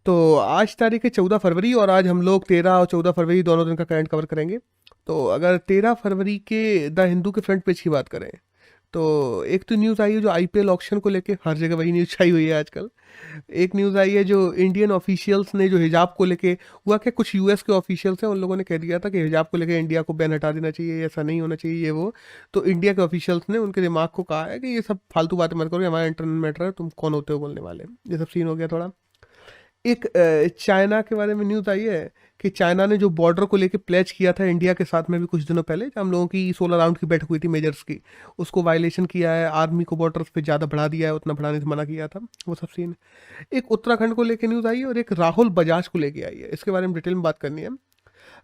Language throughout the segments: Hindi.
तो आज तारीख है 14 फरवरी, और आज हम लोग 13 और 14 फरवरी दोनों दिन का करंट कवर करेंगे। तो अगर 13 फरवरी के द हिंदू के फ्रंट पेज की बात करें, तो एक तो न्यूज़ आई है जो आईपीएल ऑक्शन को लेके, हर जगह वही न्यूज़ छाई हुई है आजकल। एक न्यूज़ आई है जो इंडियन ऑफिशियल्स ने जो हिजाब को लेके, हुआ क्या, कुछ यूएस के ऑफिशियल्स हैं, उन लोगों ने कह दिया था कि हिजाब को लेके इंडिया को बैन हटा देना चाहिए, ऐसा नहीं होना चाहिए ये वो। तो इंडिया के ऑफिशियल्स ने उनके दिमाग को कहा है कि ये सब फालतू बातें मत करो, ये हमारा इंटरनल मैटर है, तुम कौन होते हो बोलने वाले। ये सब सीन हो गया थोड़ा। एक चाइना के बारे में न्यूज़ आई है कि चाइना ने जो बॉर्डर को लेके प्लेज किया था इंडिया के साथ में भी कुछ दिनों पहले, जब हम लोगों की 16 राउंड की बैठक हुई थी मेजर्स की, उसको वायलेशन किया है, आर्मी को बॉर्डर्स पे ज़्यादा बढ़ा दिया है, उतना बढ़ाने से मना किया था, वो सब सीन। एक उत्तराखंड को लेके न्यूज़ आई है, और एक राहुल बजाज को लेके आई है। इसके बारे में डिटेल में बात करनी है।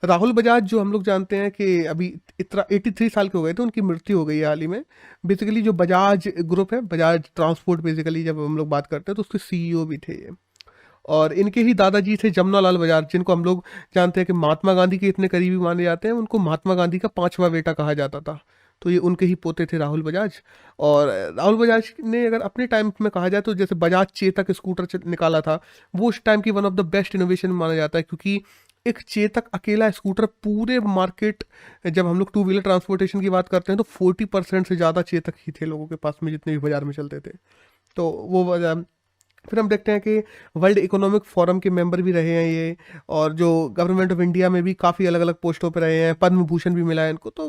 राहुल बजाज जो हम लोग जानते हैं कि अभी इतना 83 साल के हो गए थे, उनकी मृत्यु हो गई है हाल ही में। बेसिकली जो बजाज ग्रुप है, बजाज ट्रांसपोर्ट, बेसिकली जब हम लोग बात करते हैं तो उसके सीईओ भी थे ये। और इनके ही दादाजी थे जमुनालाल बजाज, जिनको हम लोग जानते हैं कि महात्मा गांधी के इतने करीबी माने जाते हैं, उनको महात्मा गांधी का 5वां बेटा कहा जाता था। तो ये उनके ही पोते थे राहुल बजाज। और राहुल बजाज ने अगर अपने टाइम में कहा जाए तो जैसे बजाज चेतक स्कूटर निकाला था, वो उस टाइम की one of the best innovation माना जाता है, क्योंकि एक चेतक अकेला स्कूटर पूरे मार्केट, जब हम लोग टू व्हीलर ट्रांसपोर्टेशन की बात करते हैं तो 40% से ज़्यादा चेतक ही थे लोगों के पास में, जितने भी बाजार में चलते थे। तो वो वजह। फिर हम देखते हैं कि वर्ल्ड इकोनॉमिक फोरम के मेंबर भी रहे हैं ये, और जो गवर्नमेंट ऑफ इंडिया में भी काफ़ी अलग अलग पोस्टों पर रहे हैं, पद्म भूषण भी मिला है इनको। तो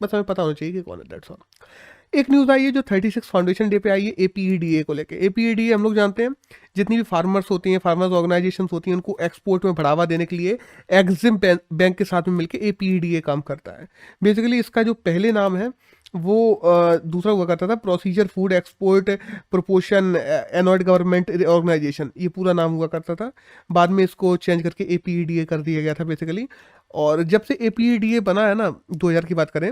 बस हमें पता होना चाहिए कि कौन है, दैट्स ऑल। एक न्यूज़ आई है जो 36 फाउंडेशन डे पे आई है, एपीईडीए को लेके। एपीईडीए हम लोग जानते हैं, जितनी भी फार्मर्स होती हैं, फार्मर्स ऑर्गेनाइजेशन होती हैं, उनको एक्सपोर्ट में बढ़ावा देने के लिए एग्जिम बैंक के साथ में मिलकर एपीईडीए काम करता है। बेसिकली इसका जो पहले नाम है वो दूसरा हुआ करता था, procedure food export proportion annoyed government organization, ये पूरा नाम हुआ करता था। बाद में इसको चेंज करके एपीईडीए कर दिया गया था बेसिकली। और जब से एपीईडीए बना है ना, 2000 की बात करें,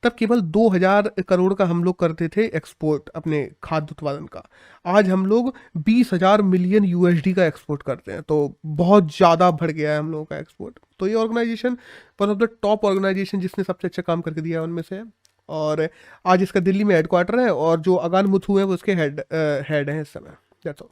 तब केवल 2000 करोड़ का हम लोग करते थे एक्सपोर्ट अपने खाद्य उत्पादन का। आज हम लोग 20,000 मिलियन यूएसडी का एक्सपोर्ट करते हैं, तो बहुत ज़्यादा बढ़ गया है हम लोगों का एक्सपोर्ट। तो ये organization one of the top organization जिसने सबसे अच्छा काम करके दिया है उनमें से है। और आज इसका दिल्ली में हेडक्वार्टर है, और जो अगान मुथु है वो उसके हेड हैं इस समय। That's all.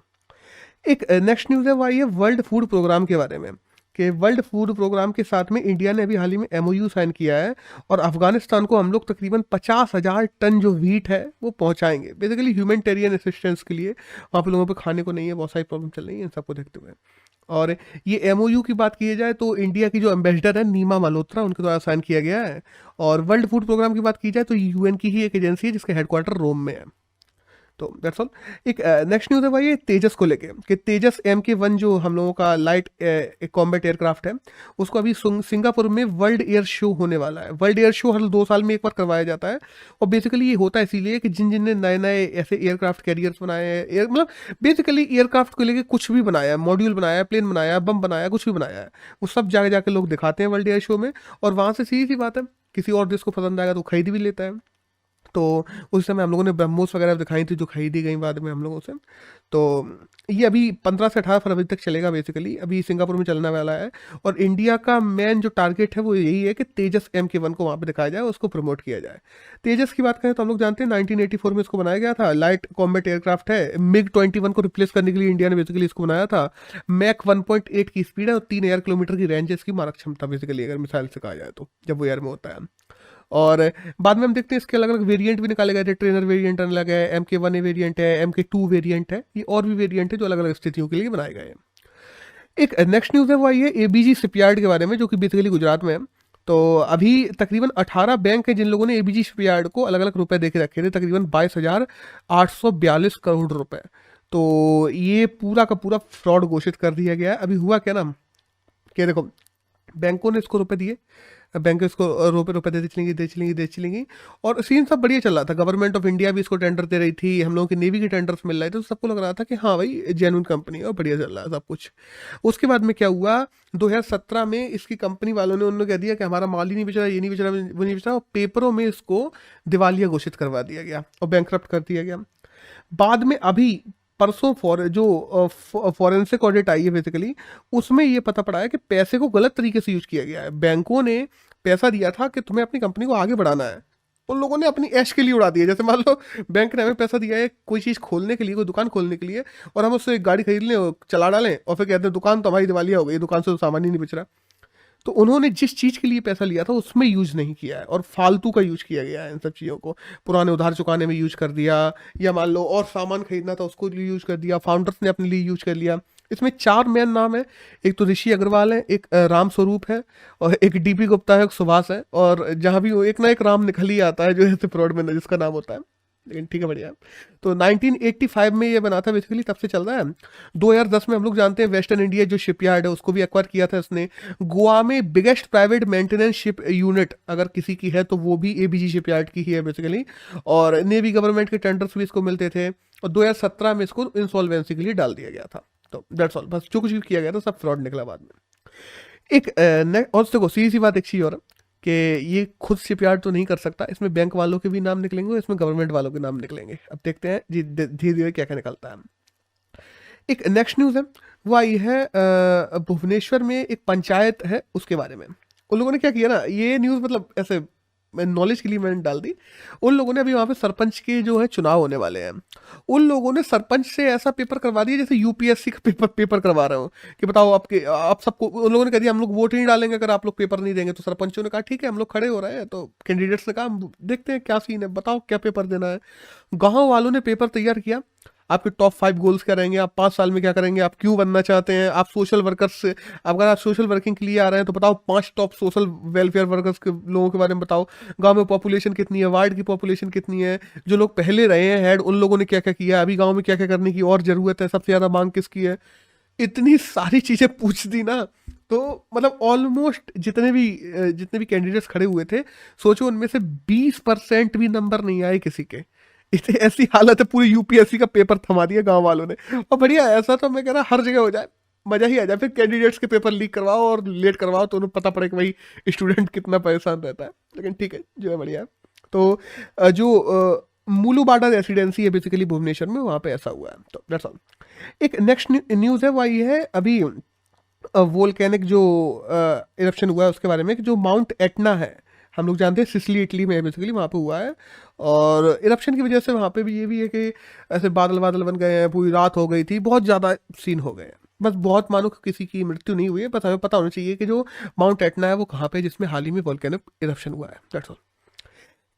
एक नेक्स्ट न्यूज़ है वो आई है वर्ल्ड फूड प्रोग्राम के बारे में, कि वर्ल्ड फूड प्रोग्राम के साथ में इंडिया ने अभी हाल ही में एमओयू साइन किया है, और अफगानिस्तान को हम लोग तकरीबन 50,000 टन जो वीट है वो पहुंचाएंगे, बेसिकली ह्यूमैनिटेरियन असिस्टेंस के लिए। वहाँ पे लोगों पे खाने को नहीं है, बहुत सारी प्रॉब्लम चल रही है इन सबको देखते हुए। और ये एमओयू की बात की जाए तो इंडिया की जो एम्बेसडर है नीमा मल्होत्रा, उनके द्वारा साइन किया गया है। और वर्ल्ड फूड प्रोग्राम की बात की जाए तो यूएन की ही एक एजेंसी है जिसका हेडक्वार्टर रोम में है। तो दैट्स ऑल। एक नेक्स्ट न्यूज़ है भाई ये तेजस को लेके, कि तेजस MK1 जो हम लोगों का लाइट कॉम्बैट एयरक्राफ्ट है, उसको अभी सिंगापुर में वर्ल्ड एयर शो होने वाला है। वर्ल्ड एयर शो हर 2 साल में एक बार करवाया जाता है, और बेसिकली ये होता है इसीलिए कि जिन जिन ने नए नए ऐसे एयरक्राफ्ट कैरियर्स बनाए हैं, मतलब बेसिकली एयरक्राफ्ट को लेके कुछ भी बनाया है, मॉड्यूल बनाया है, प्लेन बनाया है, बम बनाया है, कुछ भी बनाया है, वो सब जाके जाके लोग दिखाते हैं वर्ल्ड एयर शो में। और वहाँ से सीधी सी बात है, किसी और देश को पसंद आएगा तो खरीद भी लेता है। तो उस समय हम लोगों ने ब्रह्मोस वगैरह दिखाई थी जो खरीदी गई बाद में हम लोगों से। तो ये अभी 15 से 18 फरवरी तक चलेगा, बेसिकली अभी सिंगापुर में चलने वाला है। और इंडिया का मेन जो टारगेट है वो यही है कि तेजस MK1 को वहाँ पे दिखाया जाए, उसको प्रमोट किया जाए। तेजस की बात करें तो हम लोग जानते हैं 1984 में इसको बनाया गया था, लाइट कॉम्बैट एयरक्राफ्ट है। MiG-21 को रिप्लेस करने के लिए इंडिया ने बेसिकली इसको बनाया था। मैक 1.8 की स्पीड है और 3000 किलोमीटर की रेंज है इसकी मारक क्षमता, बेसिकली अगर मिसाइल से कहा जाए तो, जब वो एयर में होता है। और बाद में हम देखते हैं इसके अलग अलग वेरिएंट भी निकाले गए थे, ट्रेनर वेरिएंट अलग है, MK1A वेरिएंट है, MK2 वेरिएंट है, ये और भी वेरिएंट है जो अलग अलग स्थितियों के लिए बनाए गए हैं। एक नेक्स्ट न्यूज़ है वो आई है ABG शिपयार्ड के बारे में, जो कि बेसिकली गुजरात में है। तो अभी तकरीबन 18 बैंक हैं जिन लोगों ने ABG शिपयार्ड को अलग अलग रुपए देके रखे थे, तकरीबन 22,842 करोड़ रुपए। तो ये पूरा का पूरा फ्रॉड घोषित कर दिया गया है। अभी हुआ क्या ना, कि देखो बैंकों ने इसको रुपए दिए, बैंक इसको रुपए दे चलेंगी, और सीन सब बढ़िया चल रहा था। गवर्नमेंट ऑफ इंडिया भी इसको टेंडर दे रही थी, हम लोगों की नेवी के टेंडर्स मिल रहे थे, तो सबको लग रहा था कि हाँ भाई जेन्युइन कंपनी है और बढ़िया चल रहा है सब कुछ। उसके बाद में क्या हुआ, 2017 में इसकी कंपनी वालों ने उन्होंने कह दिया कि हमारा माल ही नहीं बेच रहा, ये नहीं बेच रहा, वो नहीं बेच रहा, और पेपरों में इसको दिवालिया घोषित करवा दिया गया और बैंकक्रप्ट कर दिया गया। बाद में अभी परसों जो फॉरेंसिक ऑडिट आई है बेसिकली, उसमें ये पता पड़ा है कि पैसे को गलत तरीके से यूज किया गया है। बैंकों ने पैसा दिया था कि तुम्हें अपनी कंपनी को आगे बढ़ाना है, उन लोगों ने अपनी ऐश के लिए उड़ा दिया। जैसे मान लो बैंक ने हमें पैसा दिया है कोई चीज़ खोलने के लिए, कोई दुकान खोलने के लिए, और हम उससे एक गाड़ी खरीद लें और चला डालें और फिर कहते हैं दुकान तो हमारी दिवालिया हो गई, दुकान से तो सामान ही नहीं बेच रहा। तो उन्होंने जिस चीज़ के लिए पैसा लिया था उसमें यूज़ नहीं किया है और फालतू का यूज़ किया गया है इन सब चीज़ों को। पुराने उधार चुकाने में यूज़ कर दिया, या मान लो और सामान खरीदना था उसको लिए यूज़ कर दिया, फाउंडर्स ने अपने लिए यूज़ कर लिया। इसमें 4 मेन नाम है, एक तो ऋषि अग्रवाल है, एक राम स्वरूप है, और एक डीपी गुप्ता है, एक सुभाष है, और जहाँ भी हो एक ना एक राम निकल ही आता है जो ऐसे फ्रॉड में जिसका नाम होता है। लेकिन ठीक है, बढ़िया है। तो 1985 में ये बना था बेसिकली, तब से चल रहा है। 2010 में हम लोग जानते हैं वेस्टर्न इंडिया जो शिपयार्ड है उसको भी एक्वायर किया था इसने। गोवा में biggest private maintenance ship unit अगर किसी की है तो वो भी एबीजी शिपयार्ड की ही है बेसिकली, और नेवी गवर्नमेंट के टेंडर्स भी इसको मिलते थे, और 2017 में इसको इंसॉल्वेंसी के लिए डाल दिया गया था। तो दैट्स ऑल, बस जो कुछ भी किया गया था सब फ्रॉड निकला बाद में। एक और देखो सीधी सी बात एक चीज़ और कि ये खुद शिपयार्ड तो नहीं कर सकता, इसमें बैंक वालों के भी नाम निकलेंगे, इसमें गवर्नमेंट वालों के नाम निकलेंगे। अब देखते हैं जी धीरे धीरे क्या क्या निकलता है। एक नेक्स्ट न्यूज़ है वो आई है भुवनेश्वर में एक पंचायत है उसके बारे में। उन लोगों ने क्या किया ना, ये न्यूज़ मतलब ऐसे नॉलेज के लिए मैंने डाल दी। उन लोगों ने अभी वहाँ पे सरपंच के जो है चुनाव होने वाले हैं, उन लोगों ने सरपंच से ऐसा पेपर करवा दिया जैसे यूपीएससी का पेपर करवा रहे हो कि बताओ आपके आप सबको। उन लोगों ने कह दिया हम लोग वोट नहीं डालेंगे अगर आप लोग पेपर नहीं देंगे। तो सरपंचों ने कहा ठीक है हम लोग खड़े हो रहे हैं। तो कैंडिडेट्स ने कहा हम देखते हैं क्या सीन है, बताओ क्या पेपर देना है। गाँव वालों ने पेपर तैयार किया, आपके टॉप 5 गोल्स क्या रहेंगे, आप 5 साल में क्या करेंगे, आप क्यों बनना चाहते हैं, आप सोशल वर्कर्स से अगर आप सोशल वर्किंग के लिए आ रहे हैं तो बताओ 5 टॉप सोशल वेलफेयर वर्कर्स के लोगों के बारे में बताओ। गांव में पॉपुलेशन कितनी है, वार्ड की पॉपुलेशन कितनी है, जो लोग पहले रहे हैं हेड उन लोगों ने क्या क्या किया, अभी गाँव में क्या क्या करने की और ज़रूरत है, सबसे ज़्यादा मांग किसकी है। इतनी सारी चीज़ें पूछ दी ना, तो मतलब ऑलमोस्ट जितने भी कैंडिडेट्स खड़े हुए थे, सोचो उनमें से 20% भी नंबर नहीं आए किसी के। इतनी ऐसी हालत है, पूरी यूपीएससी का पेपर थमा दिया गांव वालों ने। और बढ़िया, ऐसा तो मैं कह रहा हर जगह हो जाए, मजा ही आ जाए। फिर कैंडिडेट्स के पेपर लीक करवाओ और लेट करवाओ तो उन्हें पता पड़े कि भाई स्टूडेंट कितना परेशान रहता है। लेकिन ठीक है जो है बढ़िया है। तो जो मुलुबाडा रेसिडेंसी है बेसिकली भुवनेश्वर में, वहाँ पे ऐसा हुआ है। तो दैट्स ऑल। एक नेक्स्ट न्यूज़ है वो आई है अभी वोल्केनिक जो इरप्शन हुआ है उसके बारे में, कि जो माउंट एटना है हम लोग जानते हैं सिसिली इटली में बेसिकली वहाँ पे हुआ है, और इरप्शन की वजह से वहाँ पे भी ये भी है कि ऐसे बादल बादल बन गए हैं, पूरी रात हो गई थी, बहुत ज़्यादा सीन हो गए हैं। बस बहुत मानो किसी की मृत्यु नहीं हुई है, बस हमें पता होना चाहिए कि जो माउंट एटना है वो कहाँ पे, जिसमें हाल ही में वोल्केनिक इरप्शन हुआ है। That's all.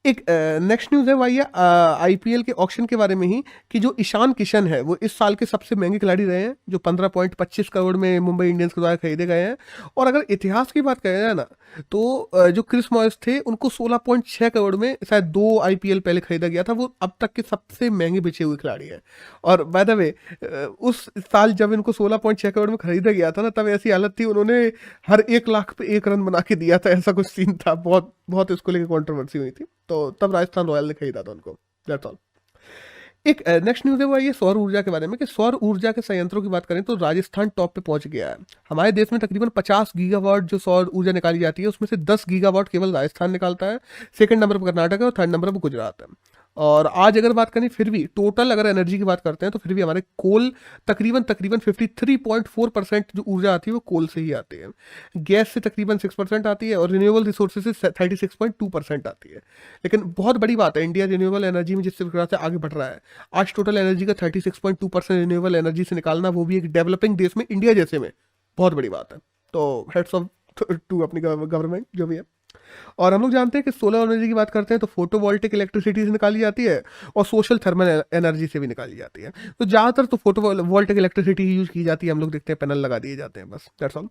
एक नेक्स्ट न्यूज़ है वही है आईपीएल के ऑक्शन के बारे में ही, कि जो ईशान किशन है वो इस साल के सबसे महंगे खिलाड़ी रहे हैं, जो 15.25 करोड़ में मुंबई इंडियंस के द्वारा खरीदे गए हैं। और अगर इतिहास की बात करें जाए ना, तो जो क्रिस मॉरिस थे उनको 16.6 करोड़ में शायद 2 आईपीएल पहले खरीदा गया था। वो अब तक के सबसे महंगे बेचे हुए खिलाड़ी हैं। और बाय द वे उस साल जब इनको 16.6 करोड़ में खरीदा गया था ना, तब ऐसी हालत थी उन्होंने हर 1 लाख पे 1 रन बना के दिया था, ऐसा कुछ सीन था। बहुत बहुत इसको लेकर कॉन्ट्रोवर्सी हुई थी, तो तब राजस्थान रॉयल ने खरीदा था उनको। That's all. एक नेक्स्ट न्यूज़ है वो ये सौर ऊर्जा के बारे में, कि सौर ऊर्जा के संयंत्रों की बात करें तो राजस्थान टॉप पे पहुंच गया है। हमारे देश में तकरीबन 50 गीगावाट जो सौर ऊर्जा निकाली जाती है उसमें से 10 गीगावाट केवल राजस्थान निकालता है। सेकंड नंबर पर कर्नाटक है और थर्ड नंबर पर गुजरात है। और आज अगर बात करें फिर भी टोटल अगर एनर्जी की बात करते हैं तो फिर भी हमारे कोल तकरीबन 53.4% जो ऊर्जा आती है वो कोल से ही आती है। गैस से तकरीबन 6% आती है और रिन्यूएबल रिसोर्सेज से 36.2% आती है। लेकिन बहुत बड़ी बात है, इंडिया रिन्यूएबल एनर्जी में जिस प्रकार से आगे बढ़ रहा है, आज टोटल एनर्जी का 36.2% रिन्यूएबल एनर्जी से निकालना, वो भी एक डेवलपिंग देश में इंडिया जैसे में, बहुत बड़ी बात है। तो हेड्स ऑफ टू अपनी गवर्नमेंट जो भी है। और हम लोग जानते हैं कि सोलर एनर्जी की बात करते हैं तो फोटोवोल्टिक इलेक्ट्रिसिटी से निकाली जाती है और सोशल थर्मल एनर्जी से भी निकाली जाती है। तो ज़्यादातर तो फोटोवोल्टिक इलेक्ट्रिसिटी ही यूज की जाती है, हम लोग देखते हैं पैनल लगा दिए जाते हैं, बस दैट्स ऑल।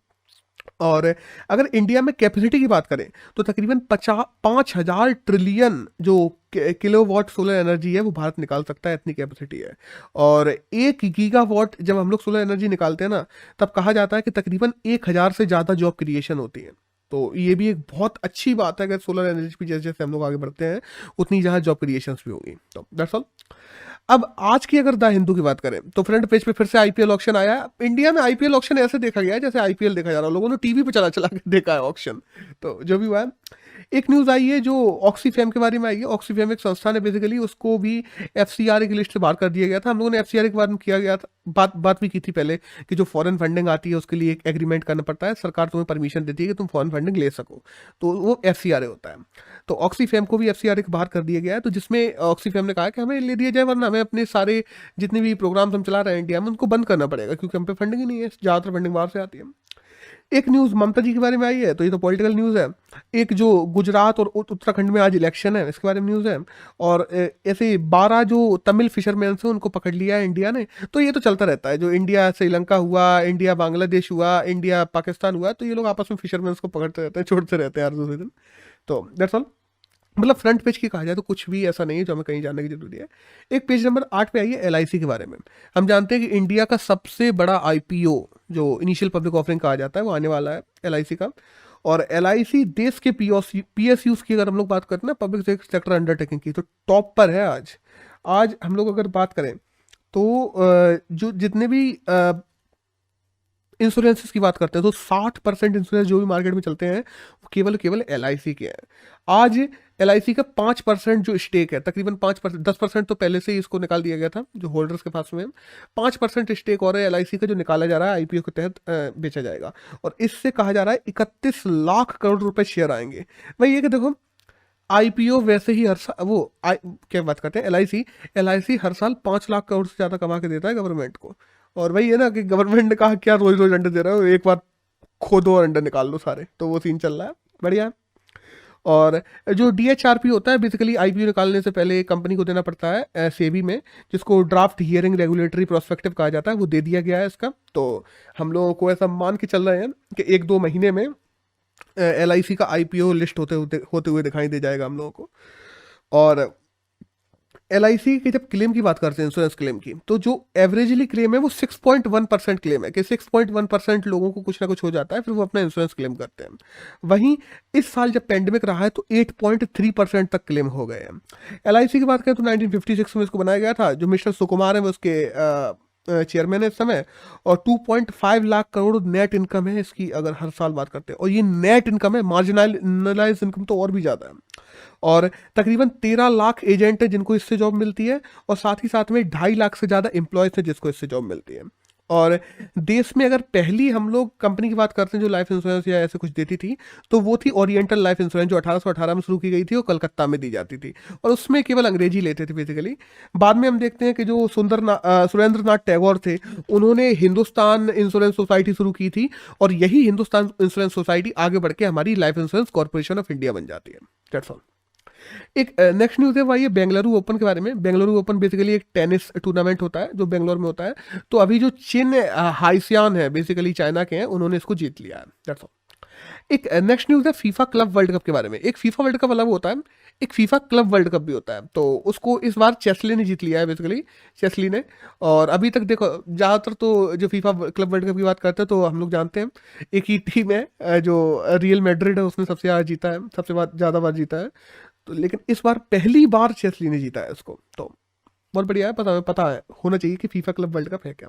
और अगर इंडिया में कैपेसिटी की बात करें तो तकरीबन 5,000 ट्रिलियन जो किलोवाट सोलर एनर्जी है वो भारत निकाल सकता है, इतनी कैपेसिटी है। और 1 गीगावाट जब हम लोग सोलर एनर्जी निकालते हैं ना, तब कहा जाता है कि तकरीबन 1,000 से ज़्यादा जॉब क्रिएशन होती है। तो ये भी एक बहुत अच्छी बात है, अगर सोलर एनर्जी पे जैसे जैसे हम लोग आगे बढ़ते हैं उतनी ज़्यादा जॉब क्रिएशंस भी होंगी। तो दैट्स ऑल। अब आज की अगर द हिंदू की बात करें तो फ्रंट पेज पे फिर से आईपीएल ऑक्शन आया है। इंडिया में आईपीएल ऑक्शन ऐसे देखा गया है जैसे आईपीएल देखा जा रहा है, लोगों ने टीवी पे चला चला के देखा है ऑक्शन। तो जो भी हुआ है, एक न्यूज़ आई है जो ऑक्सीफैम के बारे में आई है। ऑक्सीफैम एक संस्थान है बेसिकली, उसको भी एफसीआरए की लिस्ट से बाहर कर दिया गया था। हम लोगों ने एफसीआरए के बारे में किया गया था बात भी की थी पहले कि जो फॉरेन फंडिंग आती है उसके लिए एक एग्रीमेंट करना पड़ता है, सरकार तुम्हें परमिशन देती है कि तुम फॉरेन फंडिंग ले सको, तो वो एफसीआरए होता है। तो ऑक्सीफैम को भी एफसीआरए के बाहर कर दिया गया है, तो जिसमें ऑक्सीफैम ने कहा कि हमें ले दिया जाए वरना हमें अपने सारे जितने भी प्रोग्राम्स हम चला रहे हैं इंडिया में उनको बंद करना पड़ेगा, क्योंकि हम पे फंडिंग ही नहीं है, ज़्यादातर फंडिंग बाहर से आती है। एक न्यूज़ ममता जी के बारे में आई है, तो ये तो पॉलिटिकल न्यूज़ है। एक जो गुजरात और उत्तराखंड में आज इलेक्शन है, इसके बारे में न्यूज़ है। और ऐसे 12 जो तमिल फिशरमैन हैं उनको पकड़ लिया है इंडिया ने। तो ये तो चलता रहता है, जो इंडिया श्रीलंका हुआ, इंडिया बांग्लादेश हुआ, इंडिया पाकिस्तान हुआ, तो ये लोग आपस में फिशरमैन को पकड़ते रहते हैं, छोड़ते रहते हैं हर दूसरे दिन। तो दैट्स ऑल। मतलब फ्रंट पेज की कहा जाए तो कुछ भी ऐसा नहीं है जो हमें कहीं जानने की जरूरी है। एक पेज नंबर 8 पे आइए एलआईसी के बारे में। हम जानते हैं कि इंडिया का सबसे बड़ा आईपीओ जो इनिशियल पब्लिक ऑफरिंग कहा जाता है वो आने वाला है एलआईसी का। और एलआईसी देश के पीएसयूज की अगर हम लोग बात करते हैं ना, पब्लिक सेक्टर अंडरटेकिंग की, तो टॉप पर है आज। आज हम लोग अगर बात करें तो जो जितने भी इंश्योरेंसेस की बात करते हैं तो 60% इंश्योरेंस जो भी मार्केट में चलते हैं वो केवल एलआईसी के हैं। आज एलआईसी का 5% जो स्टेक है, तकरीबन 5%, 10% तो पहले से ही इसको निकाल दिया गया था जो होल्डर्स के पास में, 5% स्टेक और है एलआईसी का जो निकाला जा रहा है आईपीओ के तहत बेचा जाएगा। और इससे कहा जा रहा है 31 लाख करोड़ रुपए शेयर आएंगे। वही है कि देखो आईपीओ वैसे ही हर साल क्या बात करते हैं एलआईसी हर साल 5 लाख करोड़ से ज़्यादा कमा के देता है गवर्नमेंट को। और वही है ना कि गवर्नमेंट ने कहा क्या रोज रोज अंडे दे रहे हो, एक बार खो दो और अंडे निकाल लो सारे, तो वो सीन चल रहा है। बढ़िया। और जो डीएचआरपी होता है बेसिकली आईपीओ निकालने से पहले कंपनी को देना पड़ता है सेबी में, जिसको ड्राफ्ट हियरिंग रेगुलेटरी प्रोस्पेक्टिव कहा जाता है, वो दे दिया गया है इसका। तो हम लोगों को ऐसा मान के चल रहे हैं कि 1-2 महीने में एलआईसी का आईपीओ लिस्ट होते हुए दिखाई दे जाएगा हम लोगों को। और एलआईसी की जब क्लेम की बात करते हैं इंश्योरेंस क्लेम की, तो जो एवरेजली क्लेम है वो 6.1% क्लेम है कि 6.1% लोगों को कुछ ना कुछ हो जाता है फिर वो अपना इंश्योरेंस क्लेम करते हैं। वहीं इस साल जब पेंडेमिक रहा है तो 8.3% तक क्लेम हो गए हैं। एलआईसी की बात करें तो 1956 में इसको बनाया गया था, जो मिस्टर सुकुमार है वो उसके चेयरमैन है इस समय। और 2.5 लाख करोड़ नेट इनकम है इसकी अगर हर साल बात करते हैं, और ये नेट इनकम है, मार्जिनलाइज इनकम तो और भी ज़्यादा है। और तकरीबन 13 लाख एजेंट है जिनको इससे जॉब मिलती है, और साथ ही साथ में 2.5 लाख से ज़्यादा एम्प्लॉयज़ है जिसको इससे जॉब मिलती है। और देश में अगर पहली हम लोग कंपनी की बात करते हैं जो लाइफ इंश्योरेंस या ऐसे कुछ देती थी, तो वो थी ओरिएंटल लाइफ इंश्योरेंस, जो 1818 में शुरू की गई थी और कलकत्ता में दी जाती थी, और उसमें केवल अंग्रेजी लेते थे बेसिकली। बाद में हम देखते हैं कि जो सुरेंद्र नाथ टैगोर थे, उन्होंने हिंदुस्तान इंश्योरेंस सोसाइटी शुरू की थी, और यही हिंदुस्तान इंश्योरेंस सोसाइटी आगे बढ़ के हमारी life insurance corporation of India बन जाती है। That's all. एक नेक्स्ट न्यूज़ है वो ये बेंगलुरु ओपन के बारे में। बेंगलुरु ओपन बेसिकली एक टेनिस टूर्नामेंट होता है जो बेंगलोर में होता है। तो अभी जो चिन हाइसियान है बेसिकली चाइना के हैं, उन्होंने इसको जीत लिया है। That's all. एक नेक्स्ट न्यूज़ है फीफा क्लब वर्ल्ड कप के बारे में। एक फीफा वर्ल्ड कप अलग होता है, एक फीफा क्लब वर्ल्ड कप भी होता है। तो उसको इस बार चेस्ले ने जीत लिया है बेसिकली, चेस्ली ने। और अभी तक देखो ज़्यादातर तो जो फीफा क्लब वर्ल्ड कप की बात करते हैं तो हम लोग जानते हैं एक ही टीम है जो रियल मैड्रिड है, उसने सबसे ज़्यादा जीता है, सबसे ज़्यादा बार जीता है। तो लेकिन इस बार पहली बार चेस्ली ने जीता है इसको, तो बहुत बढ़िया है। पता है होना चाहिए कि फीफा क्लब वर्ल्ड कप है क्या।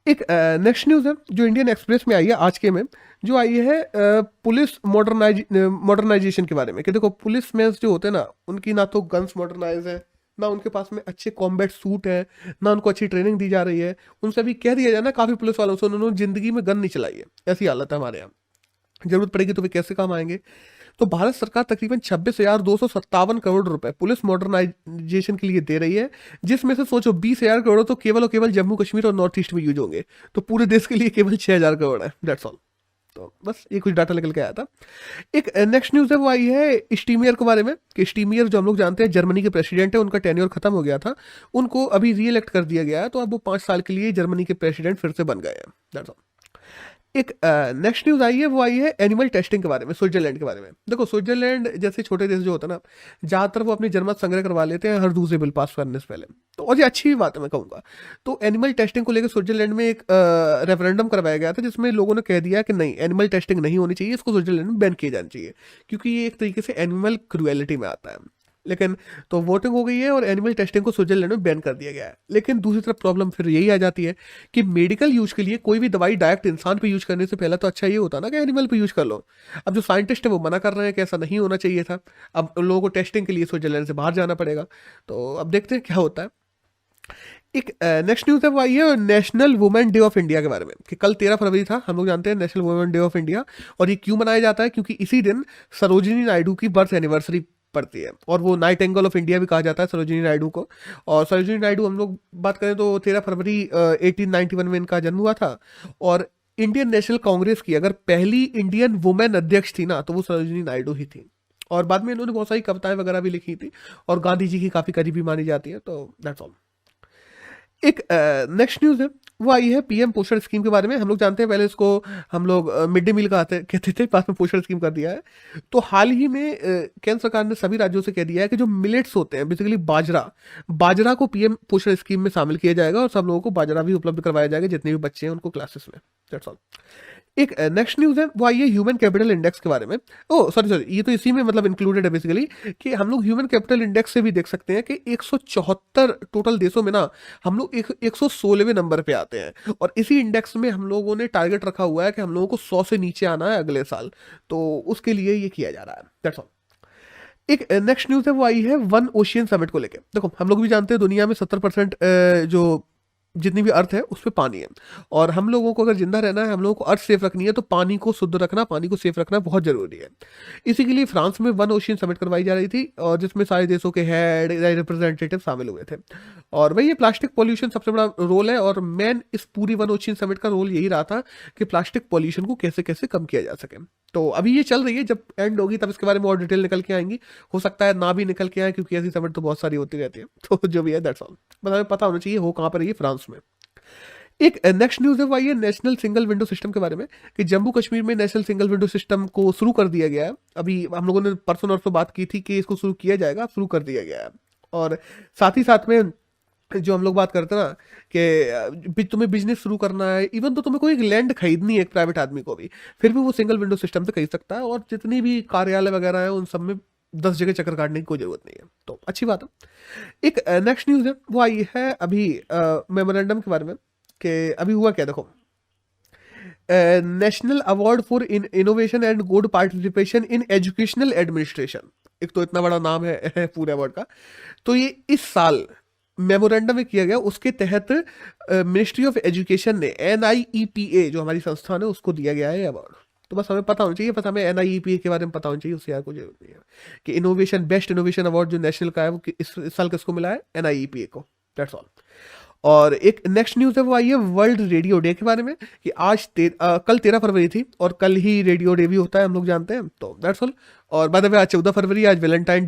एक नेक्स्ट न्यूज़ है जो इंडियन एक्सप्रेस में आई है आज के में, जो आई है पुलिस मॉडर्नाइजेशन के बारे में। कि देखो पुलिस मैन जो होते हैं ना, उनकी ना तो गन्स मॉडर्नाइज है, ना उनके पास में अच्छे कॉम्बैट सूट है, ना उनको अच्छी ट्रेनिंग दी जा रही है। उनसे अभी कह दिया जाए ना काफ़ी पुलिस वालों से, उन्होंने ज़िंदगी में गन नहीं चलाई है, ऐसी हालत है हमारे यहाँ। जरूरत पड़ेगी तो वे कैसे काम आएंगे। तो भारत सरकार तकरीबन 26,257 करोड़ रुपए पुलिस मॉडर्नाइजेशन के लिए दे रही है, जिसमें से सोचो 20,000 करोड़ तो केवल और केवल जम्मू कश्मीर और नॉर्थ ईस्ट में यूज होंगे। तो पूरे देश के लिए केवल 6,000 करोड़ है। That's all. तो बस ये कुछ डाटा निकल के आया था। एक नेक्स्ट न्यूज़ है वो आई है स्टीमियर के बारे में। कि स्टीमियर जो हम लोग जानते हैं जर्मनी के प्रेसिडेंट है, उनका टेन्योर खत्म हो गया था, उनको अभी री इलेक्ट कर दिया गया है, तो अब वो 5 साल के लिए जर्मनी के प्रेसिडेंट फिर से बन गए हैं। That's all. एक नेक्स्ट न्यूज़ आई है वो आई है एनिमल टेस्टिंग के बारे में, स्विट्जरलैंड के बारे में। देखो स्विट्जरलैंड जैसे छोटे देश जो होता है ना, ज़्यादातर वो अपनी जनमत संग्रह करवा लेते हैं हर दूसरे बिल पास करने से पहले। तो और ये अच्छी भी बात है मैं कहूँगा। तो एनिमल टेस्टिंग को लेकर स्विट्जरलैंड में एक रेफरेंडम करवाया गया था, जिसमें लोगों ने कह दिया कि नहीं एनिमल टेस्टिंग नहीं होनी चाहिए, इसको स्विट्जरलैंड में बैन किया जाना चाहिए, क्योंकि ये एक तरीके से एनिमल क्रुएलिटी में आता है। लेकिन तो वोटिंग हो गई है और एनिमल टेस्टिंग को स्विट्जरलैंड में बैन कर दिया गया है। लेकिन दूसरी तरफ प्रॉब्लम फिर यही आ जाती है कि मेडिकल यूज के लिए कोई भी दवाई डायरेक्ट इंसान पे यूज करने से पहले तो अच्छा ये होता ना कि एनिमल पे यूज कर लो। अब जो साइंटिस्ट है वो मना कर रहे हैं कि ऐसा नहीं होना चाहिए था। अब उन लोगों को टेस्टिंग के लिए स्विट्जरलैंड से बाहर जाना पड़ेगा। तो अब देखते हैं क्या होता है। एक नेक्स्ट न्यूज़ है वो आई है national women day of India के बारे में कि कल 13 फरवरी था। हम लोग जानते हैं national women day of India. और ये क्यों मनाया जाता है? क्योंकि इसी दिन सरोजिनी नायडू की बर्थ एनिवर्सरी पड़ती है और वो नाइट एंगल ऑफ इंडिया भी कहा जाता है सरोजिनी नायडू को। और सरोजिनी नायडू हम लोग बात करें तो 13 फरवरी 1891 में इनका जन्म हुआ था। और इंडियन नेशनल कांग्रेस की अगर पहली इंडियन वुमेन अध्यक्ष थी ना तो वो सरोजिनी नायडू ही थी। और बाद में इन्होंने बहुत सारी कविताएं वगैरह भी लिखी थी और गांधी जी की काफ़ी करीबी मानी जाती है। तो दैट्स ऑल। एक नेक्स्ट न्यूज़ है वो आई है पीएम पोषण स्कीम के बारे में। हम लोग जानते हैं पहले इसको हम लोग मिड डे मील कहते थे, बाद में पोषण स्कीम कर दिया है। तो हाल ही में केंद्र सरकार ने सभी राज्यों से कह दिया है कि जो मिलेट्स होते हैं बेसिकली बाजरा को पीएम पोषण स्कीम में शामिल किया जाएगा और सब लोगों को बाजरा भी उपलब्ध करवाया जाएगा जितने भी बच्चे हैं उनको क्लासेस में। That's all. एक नेक्स्ट न्यूज़ है वो आई है ह्यूमन कैपिटल इंडेक्स के बारे में। ओ सॉरी ये तो इसी में मतलब इंक्लूडेड है बेसिकली कि हम लोग ह्यूमन कैपिटल इंडेक्स से भी देख सकते हैं कि 174 टोटल देशों में ना हम लोग 116वें नंबर पे आते हैं। और इसी इंडेक्स में हम लोगों ने टारगेट रखा हुआ है कि हम लोगों को 100 से नीचे आना है अगले साल। तो उसके लिए ये किया जा रहा है। That's all. एक नेक्स्ट न्यूज़ है वो आई है वन ओशियन समिट को लेकर। देखो हम लोग भी जानते हैं दुनिया में 70% जो जितनी भी अर्थ है उस पर पानी है। और हम लोगों को अगर जिंदा रहना है, हम लोगों को अर्थ सेफ रखनी है तो पानी को शुद्ध रखना, पानी को सेफ रखना बहुत जरूरी है। इसी के लिए फ्रांस में वन ओशियन समिट करवाई जा रही थी और जिसमें सारे देशों के हेड रिप्रेजेंटेटिव शामिल हुए थे। और भाई ये प्लास्टिक पॉल्यूशन सबसे बड़ा रोल है और मेन इस पूरी वन ओशियन समिट का रोल यही रहा था कि प्लास्टिक पॉल्यूशन को कैसे कैसे कम किया जा सके। तो अभी ये चल रही है, जब एंड होगी तब इसके बारे में और डिटेल निकल के आएंगी। हो सकता है ना भी निकल के आए क्योंकि ऐसी समिट तो बहुत सारी होती रहती है। तो जो भी है दैट्स ऑल। बस हमें पता होना चाहिए हो कहाँ पर है, ये फ्रांस में। एक नेक्स्ट न्यूज़ है वो आई है नेशनल सिंगल विंडो सिस्टम के बारे में कि जम्मू कश्मीर में नेशनल सिंगल विंडो सिस्टम को शुरू कर दिया गया है। अभी हम लोगों ने परसों नरसों बात की थी कि इसको शुरू किया जाएगा, शुरू कर दिया गया है। और साथ ही साथ में जो हम लोग बात करते हैं ना कि तुम्हें बिजनेस शुरू करना है, इवन तो तुम्हें कोई लैंड खरीदनी है एक प्राइवेट आदमी को भी, फिर भी वो सिंगल विंडो सिस्टम से खरीद सकता है। और जितनी भी कार्यालय वगैरह है उन सब में 10 जगह चक्कर काटने की कोई जरूरत नहीं है। तो अच्छी बात है। एक नेक्स्ट न्यूज़ है वो आई है अभी मेमोरेंडम के बारे में कि अभी हुआ क्या देखो। National award for innovation and good participation in educational administration, एक तो इतना बड़ा नाम है पूरे अवार्ड का। तो ये इस साल मेमोरेंडम में किया गया, उसके तहत मिनिस्ट्री ऑफ एजुकेशन ने NIEPA जो हमारी संस्थान है उसको दिया गया है अवार्ड। तो बस हमें पता होना चाहिए, बस हमें NIEPA के बारे में पता होना चाहिए, उससे यार कोई जरूरत नहीं है कि इनोवेशन बेस्ट इनोवेशन अवार्ड जो नेशनल का है वो इस साल किसको मिला है? NIEPA को। That's all. और एक नेक्स्ट न्यूज़ है वो आई है वर्ल्ड रेडियो डे के बारे में कि कल 13 फरवरी थी और कल ही रेडियो डे भी होता है, हम लोग जानते हैं। तो दैट्स ऑल। और बाद में आज 14 फरवरी, आज वैलेंटाइन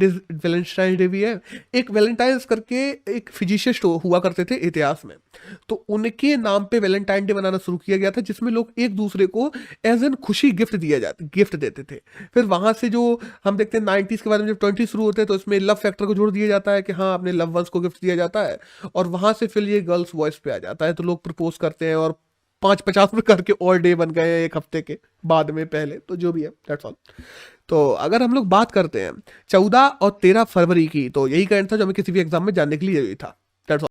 डे भी है। एक वैलेंटाइंस करके एक फिजिशिस्ट हुआ करते थे इतिहास में, तो उनके नाम पे वैलेंटाइन डे बनाना शुरू किया गया था जिसमें लोग एक दूसरे को एज एन खुशी गिफ्ट देते थे। फिर वहां से जो हम देखते हैं 90s के बारे में जब 20 शुरू होते हैं तो इसमें लव फैक्टर को जोड़ दिया जाता है कि हाँ अपने लव वंस को गिफ्ट दिया जाता है। और वहां से फिर ये गर्ल्स वॉइस पे आ जाता है तो लोग प्रपोज करते हैं और 50 प्रकार के और डे बन गए हैं एक हफ्ते के बाद में पहले। तो जो भी है दैट्स ऑल। तो अगर हम लोग बात करते हैं 14 और 13 फरवरी की, तो यही करंट था जो हमें किसी भी एग्जाम में जानने के लिए जरूरी था।